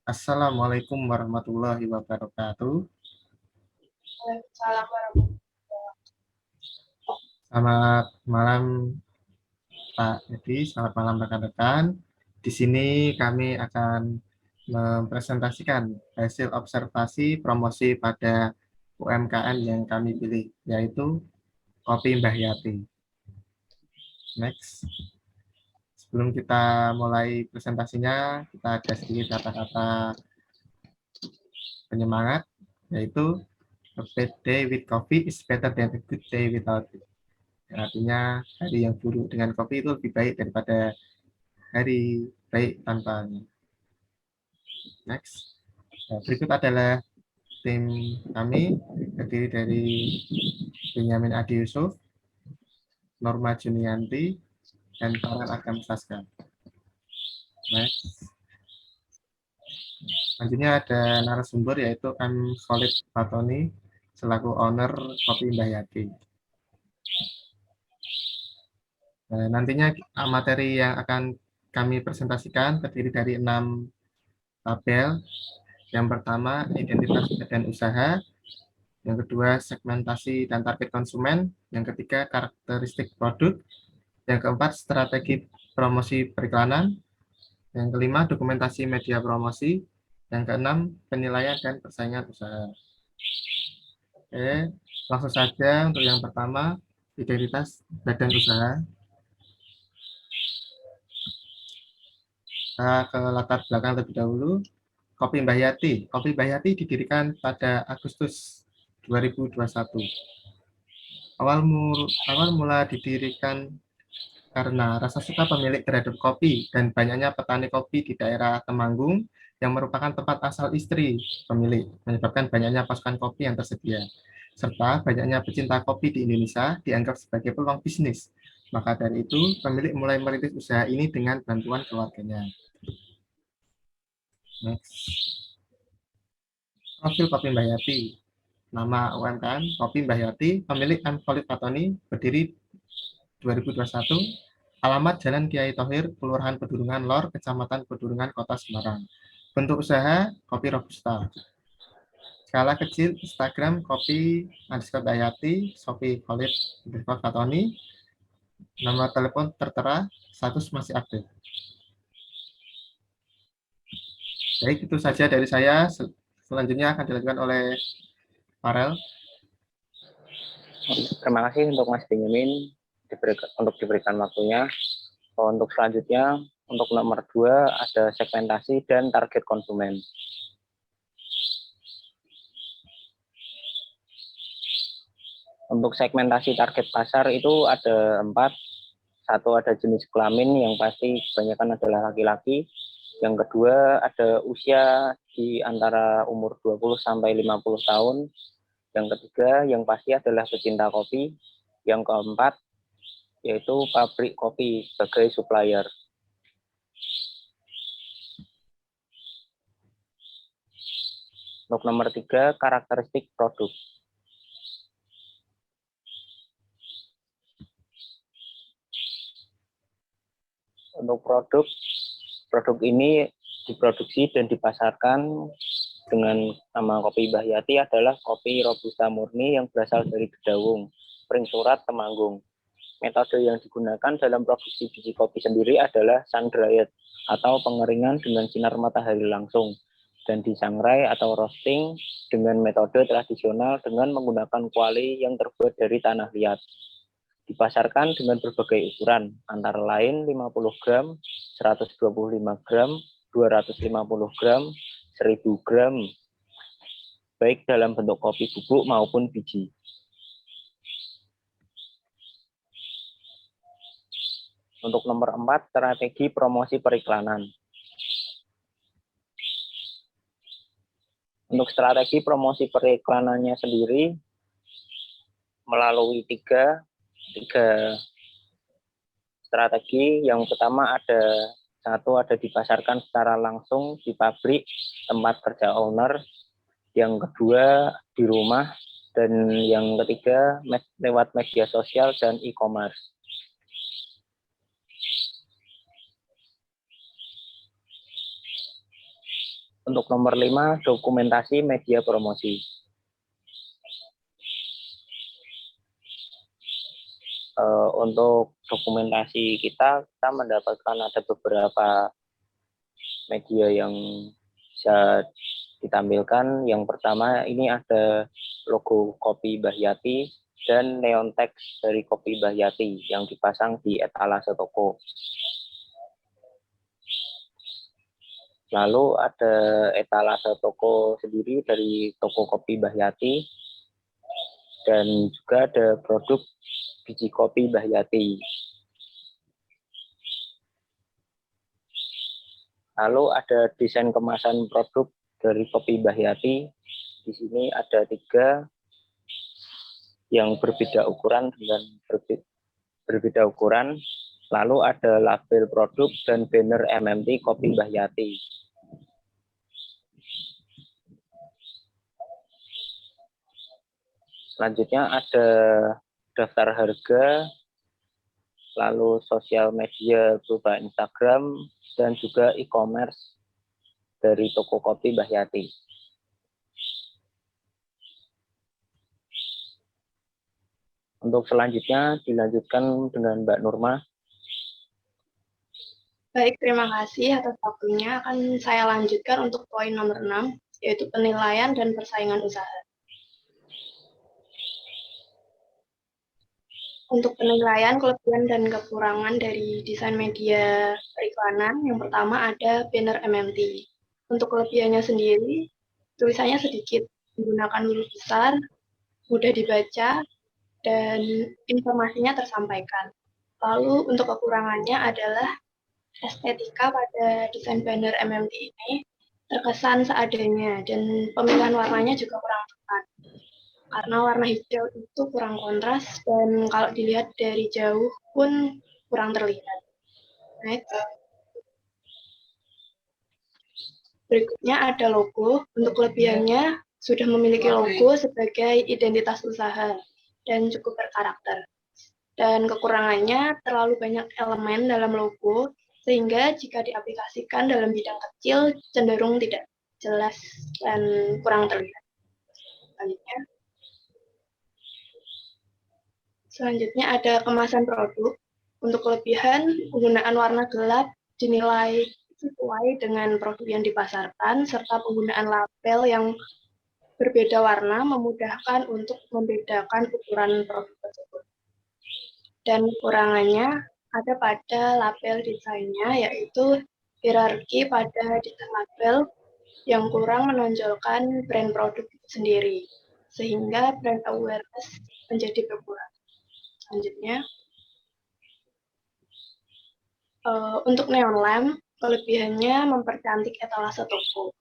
Assalamualaikum warahmatullahi wabarakatuh. Waalaikumsalam warahmatullahi Selamat malam Pak Edi, selamat malam rekan-rekan. Di sini kami akan mempresentasikan hasil observasi promosi pada UMKM yang kami pilih, yaitu Kopi Mbah Yati. Next. Sebelum kita mulai presentasinya, kita ada sedikit kata-kata penyemangat, yaitu a bad day with coffee is better than a good day without it. Artinya hari yang buruk dengan kopi itu lebih baik daripada hari baik tanpanya. Next. Nah, berikut adalah tim kami, terdiri dari Benyamin Adi Yusuf, Norma Junianti, dan Farel Agam Saska. Next. Selanjutnya ada narasumber yaitu M. Khalid Fatoni selaku owner Kopi Mbah Yati. Nah, nantinya materi yang akan kami presentasikan terdiri dari 6 tabel. Yang pertama, identitas badan usaha. Yang kedua, segmentasi dan target konsumen. Yang ketiga, karakteristik produk. Yang keempat, strategi promosi periklanan. Yang kelima, dokumentasi media promosi. Yang keenam, penilaian dan persaingan usaha. Oke, langsung saja untuk yang pertama, identitas badan usaha. Kita ke latar belakang terlebih dahulu. Kopi Mbah Yati. Kopi Mbah Yati didirikan pada Agustus 2021. Awal mula didirikan karena rasa suka pemilik terhadap kopi dan banyaknya petani kopi di daerah Temanggung yang merupakan tempat asal istri pemilik, menyebabkan banyaknya pasukan kopi yang tersedia, serta banyaknya pecinta kopi di Indonesia dianggap sebagai peluang bisnis. Maka dari itu, pemilik mulai merintis usaha ini dengan bantuan keluarganya. Next. Profil Kopi Mbah Yati. Nama UMKM Kopi Mbah Yati, pemilik M. Khalid Fatoni, berdiri 2021, alamat Jalan Kiai Thohir, Kelurahan Pedurungan Lor, Kecamatan Pedurungan, Kota Semarang. Bentuk usaha, Kopi Robusta. Skala kecil, Instagram, Kopi _Mbah Yati, Shopee Khalid Fatoni. Nomor telepon tertera, status masih aktif. Baik, itu saja dari saya. Selanjutnya akan dilakukan oleh Farel. Terima kasih untuk Mas Benyamin untuk diberikan waktunya. Untuk selanjutnya, untuk nomor 2 ada segmentasi dan target konsumen. Untuk segmentasi target pasar itu ada 4. Satu ada jenis kelamin yang pasti kebanyakan adalah laki-laki. Yang kedua ada usia di antara umur 20 sampai 50 tahun. Yang ketiga yang pasti adalah pecinta kopi. Yang keempat yaitu pabrik kopi sebagai supplier. Untuk nomor 3 karakteristik produk. Untuk produk ini diproduksi dan dipasarkan dengan nama Kopi Mbah Yati adalah kopi Robusta murni yang berasal dari Gedawung, Pring Surat, Temanggung. Metode yang digunakan dalam produksi biji kopi sendiri adalah sun dried atau pengeringan dengan sinar matahari langsung dan disangrai atau roasting dengan metode tradisional dengan menggunakan kuali yang terbuat dari tanah liat. Dipasarkan dengan berbagai ukuran, antara lain 50 gram, 125 gram, 250 gram, 1000 gram, baik dalam bentuk kopi bubuk maupun biji. Untuk nomor 4, strategi promosi periklanan. Untuk strategi promosi periklanannya sendiri, melalui tiga strategi. Yang pertama ada dipasarkan secara langsung di pabrik tempat kerja owner, yang kedua di rumah, dan yang ketiga lewat media sosial dan e-commerce. Untuk nomor 5, dokumentasi media promosi. Untuk dokumentasi kita mendapatkan ada beberapa media yang bisa ditampilkan. Yang pertama ini ada logo Kopi Mbah Yati dan neon text dari Kopi Mbah Yati yang dipasang di etalase toko. Lalu ada etalase toko sendiri dari toko Kopi Mbah Yati dan juga ada produk biji kopi Mbah Yati. Lalu ada desain kemasan produk dari Kopi Mbah Yati. Di sini ada 3 yang berbeda ukuran dengan berbeda ukuran. Lalu ada label produk dan banner MMT Kopi Mbah Yati. Selanjutnya ada daftar harga, lalu sosial media berupa Instagram, dan juga e-commerce dari toko Kopi Mbah Yati. Untuk selanjutnya dilanjutkan dengan Mbak Nurma. Baik, terima kasih atas waktunya. Akan saya lanjutkan untuk poin nomor 6, yaitu penilaian dan persaingan usaha. Untuk penilaian kelebihan dan kekurangan dari desain media periklanan, yang pertama ada banner MMT. Untuk kelebihannya sendiri, tulisannya sedikit, menggunakan huruf besar, mudah dibaca, dan informasinya tersampaikan. Lalu untuk kekurangannya adalah estetika pada desain banner MMT ini terkesan seadanya, dan pemilihan warnanya juga kurang tepat. Karena warna hijau itu kurang kontras, dan kalau dilihat dari jauh pun kurang terlihat. Berikutnya ada logo. Untuk kelebihannya, sudah memiliki logo sebagai identitas usaha dan cukup berkarakter. Dan kekurangannya, terlalu banyak elemen dalam logo, sehingga jika diaplikasikan dalam bidang kecil, cenderung tidak jelas dan kurang terlihat. Selanjutnya ada kemasan produk. Untuk kelebihan, penggunaan warna gelap dinilai sesuai dengan produk yang dipasarkan, serta penggunaan label yang berbeda warna memudahkan untuk membedakan ukuran produk tersebut. Dan kekurangannya ada pada label desainnya, yaitu hierarki pada desain label yang kurang menonjolkan brand produk itu sendiri, sehingga brand awareness menjadi berkurang. Selanjutnya, untuk neon lamp, kelebihannya mempercantik etalase toko,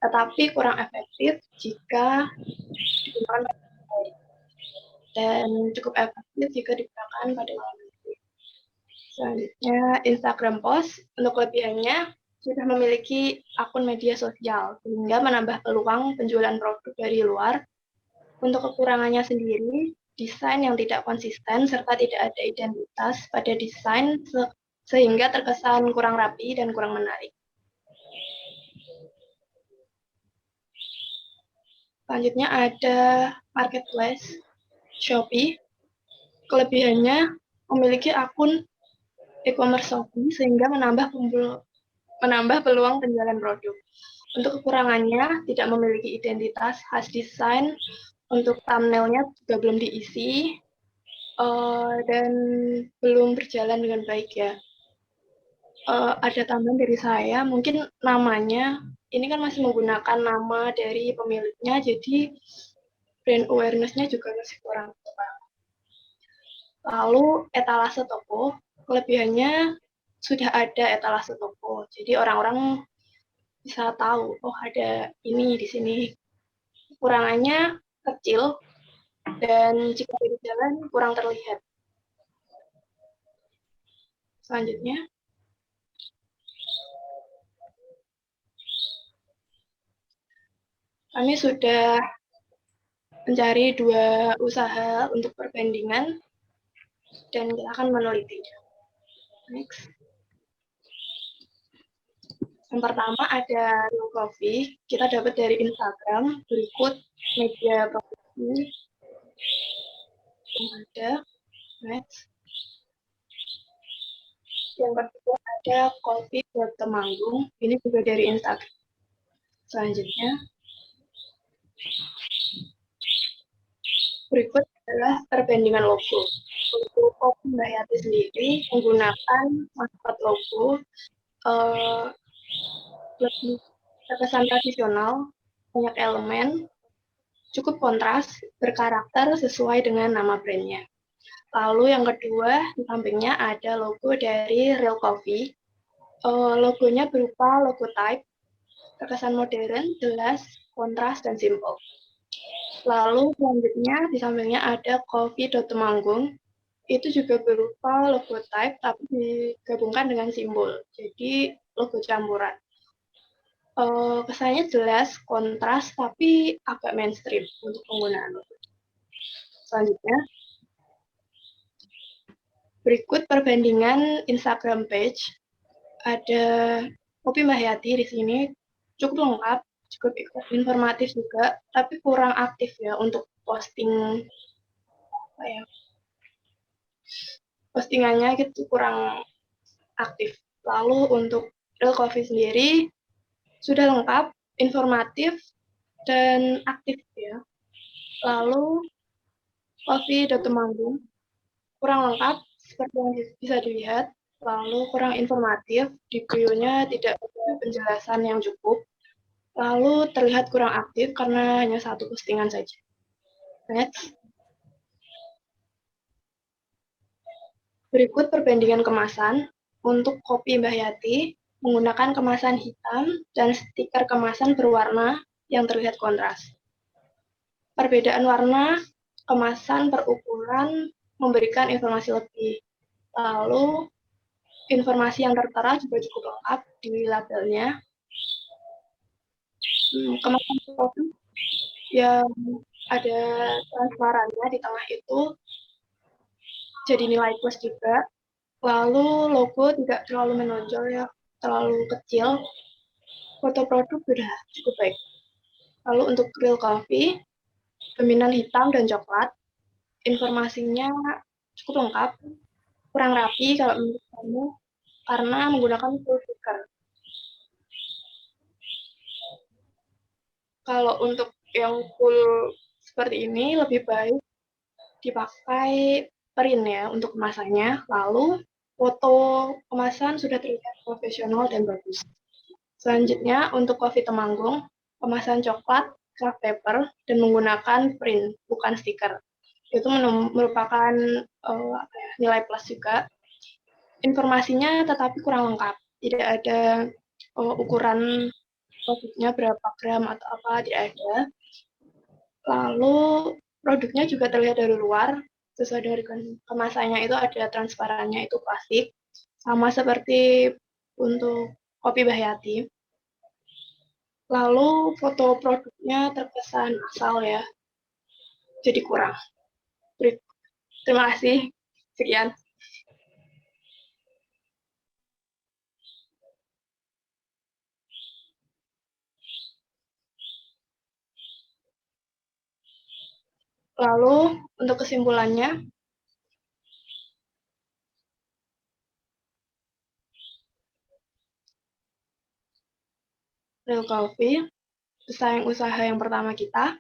tetapi kurang efektif jika digunakan pada malam hari, dan cukup efektif jika digunakan pada malam hari. Selanjutnya, Instagram Post, untuk kelebihannya sudah memiliki akun media sosial, sehingga menambah peluang penjualan produk dari luar. Untuk kekurangannya sendiri, desain yang tidak konsisten serta tidak ada identitas pada desain sehingga terkesan kurang rapi dan kurang menarik. Selanjutnya ada marketplace Shopee. Kelebihannya memiliki akun e-commerce Shopee sehingga menambah peluang penjualan produk. Untuk kekurangannya, tidak memiliki identitas khas desain. Untuk thumbnailnya juga belum diisi, dan belum berjalan dengan baik ya. Ada tambahan dari saya, mungkin namanya ini kan masih menggunakan nama dari pemiliknya, jadi brand awareness-nya juga masih kurang tepat. Lalu etalase toko, kelebihannya sudah ada etalase toko, jadi orang-orang bisa tahu, oh ada ini di sini. Kekurangannya kecil, dan jika di jalan kurang terlihat. Selanjutnya, kami sudah mencari 2 usaha untuk perbandingan, dan kita akan menelitinya. Next. Yang pertama ada Real Coffee, kita dapat dari Instagram, berikut media promosi yang ada. Next. Yang kedua ada Coffee buat Temanggung, ini juga dari Instagram. Selanjutnya, berikut adalah perbandingan logo. Untuk Kopi Mbak Yati sendiri menggunakan maskot logo lebih terkesan tradisional, banyak elemen, cukup kontras, berkarakter sesuai dengan nama brandnya. Lalu yang kedua, di sampingnya ada logo dari Real Coffee. Logonya berupa logo type, terkesan modern, jelas, kontras, dan simple. Lalu selanjutnya di sampingnya ada Coffee.Temanggung. Itu juga berupa logo type, tapi digabungkan dengan simbol. Jadi logo campuran. Kesannya jelas, kontras, tapi agak mainstream untuk penggunaan logo. Selanjutnya, berikut perbandingan Instagram page. Ada Kopi Mbak Yati di sini, cukup lengkap, cukup informatif juga, tapi kurang aktif ya untuk posting postingannya gitu kurang aktif. Lalu untuk Real Coffee sendiri sudah lengkap, informatif, dan aktif ya. Lalu Coffee.Temanggung kurang lengkap, seperti yang bisa dilihat. Lalu kurang informatif, di bio-nya tidak ada penjelasan yang cukup. Lalu terlihat kurang aktif karena hanya satu postingan saja. Next. Berikut perbandingan kemasan. Untuk kopi Mbah Yati menggunakan kemasan hitam dan stiker kemasan berwarna yang terlihat kontras. Perbedaan warna kemasan per ukuran memberikan informasi lebih. Lalu informasi yang tertera juga cukup lengkap di labelnya. Kemasan kopi yang ada transparannya di tengah itu jadi nilai plus juga. Lalu logo tidak terlalu menonjol ya, terlalu kecil. Foto produk sudah cukup baik. Lalu untuk Real Coffee, dominan hitam dan coklat. Informasinya cukup lengkap, kurang rapi kalau menurut kamu karena menggunakan full sticker. Kalau untuk yang full seperti ini lebih baik dipakai print ya untuk kemasannya. Lalu foto kemasan sudah terlihat profesional dan bagus. Selanjutnya untuk Coffee Temanggung, kemasan coklat, craft paper, dan menggunakan print, bukan stiker. Itu merupakan nilai plus juga. Informasinya tetapi kurang lengkap. Tidak ada ukuran produknya berapa gram atau apa, tidak ada. Lalu produknya juga terlihat dari luar, sesuai dengan kemasannya itu ada transparannya, itu plastik. Sama seperti untuk Kopi Mbah Yati. Lalu foto produknya terkesan asal ya, jadi kurang. Terima kasih. Sekian. Lalu untuk kesimpulannya, Real Coffee, pesaing usaha yang pertama kita,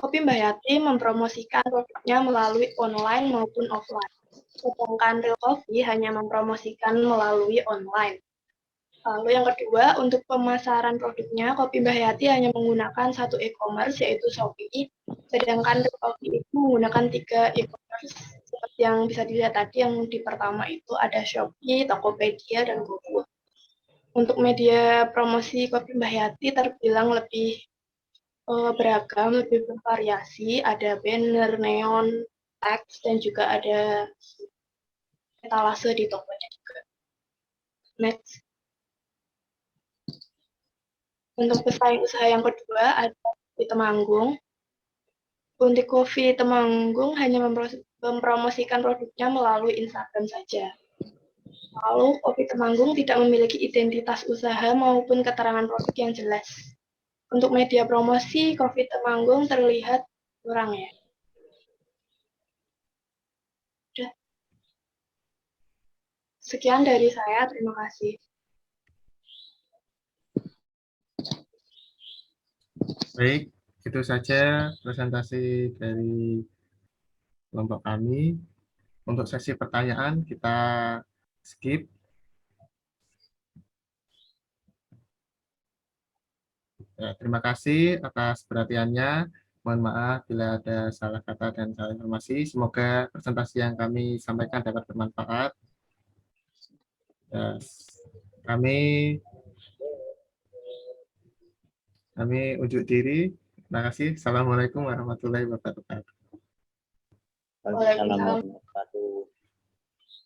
Kopi Mbah Yati mempromosikan produknya melalui online maupun offline. Sedangkan Real Coffee hanya mempromosikan melalui online. Lalu yang kedua, untuk pemasaran produknya, Kopi Mbah Yati hanya menggunakan satu e-commerce, yaitu Shopee. Sedangkan Real Coffee itu menggunakan 3 e-commerce, seperti yang bisa dilihat tadi, yang di pertama itu ada Shopee, Tokopedia, dan GoFood. Untuk media promosi Kopi Mbah Yati terbilang lebih beragam, lebih bervariasi, ada banner, neon, teks, dan juga ada etalase di tokonya juga. Next. Untuk pesaing usaha yang kedua ada di Temanggung. Untuk Coffee Temanggung hanya mempromosikan produknya melalui Instagram saja. Lalu, kopi Temanggung tidak memiliki identitas usaha maupun keterangan produk yang jelas. Untuk media promosi, kopi Temanggung terlihat kurang ya. Udah. Sekian dari saya, terima kasih. Baik, itu saja presentasi dari kelompok kami. Untuk sesi pertanyaan kita skip. Ya, terima kasih atas perhatiannya. Mohon maaf bila ada salah kata dan salah informasi. Semoga presentasi yang kami sampaikan dapat bermanfaat. Ya, kami unjuk diri. Terima kasih. Assalamualaikum warahmatullahi wabarakatuh. Waalaikumsalam warahmatullahi wabarakatuh.